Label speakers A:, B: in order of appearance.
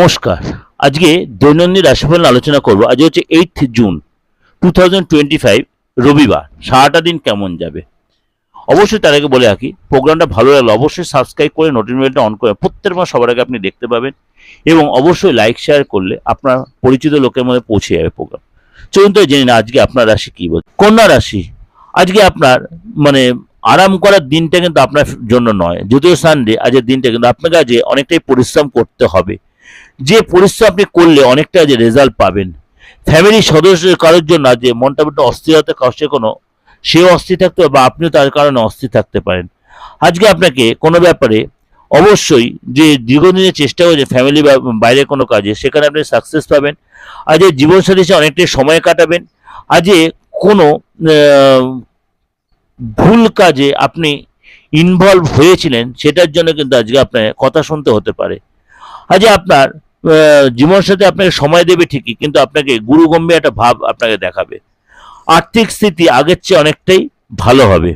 A: নমস্কার। আজকে দৈনন্দিন রাশিফল আলোচনা করব। আজ হচ্ছে 8 জুন 2025 রবিবার। সারাটা দিন কেমন যাবে? অবশ্যই তার আগে বলে রাখি, প্রোগ্রামটা ভালো লাগলে অবশ্যই সাবস্ক্রাইব করে নোটিফিকেশনটা অন করে প্রত্যেক মাস সবার আগে আপনি দেখতে পাবেন, এবং অবশ্যই লাইক শেয়ার করলে আপনার পরিচিত লোকের মধ্যে পৌঁছে যাবে প্রোগ্রাম। চলুন তো জেনে না আজকে আপনার রাশি কি বলছে। কন্যা রাশি, আজকে আপনার মানে আরাম করার দিনটা কিন্তু আপনার জন্য নয়। যদিও সানডে, আজকের দিনটা কিন্তু আপনাকে আজ অনেকটাই পরিশ্রম করতে হবে। যে পরিশ্রম আপনি করলে অনেকটা যে রেজাল্ট পাবেন। ফ্যামিলির সদস্যের কারোর জন্য আজ মনটা একটু অস্থিরতা কাছে কোনো সেও অস্থির থাকতে পারে বা আপনিও তার কারণে অস্থির থাকতে পারেন। আজকে আপনাকে কোনো ব্যাপারে অবশ্যই যে দীর্ঘদিনের চেষ্টা করেছে ফ্যামিলি বা বাইরে কোনো কাজে, সেখানে আপনি সাকসেস পাবেন। আজ জীবনসাথীর সাথে অনেকটাই সময় কাটাবেন। আজ কোনো ভুল কাজে আপনি ইনভলভ হয়েছিলেন, সেটার জন্য কিন্তু আজকে আপনার কথা শুনতে হতে পারে। আজ আপনার জীবনের সাথে আপনাকে সময় দেবে ঠিকই, কিন্তু আপনাকে গুরুগম্ভীর একটা ভাব আপনাকে দেখাবে। আর্থিক স্থিতি আগের চেয়ে অনেকটাই ভালো হবে।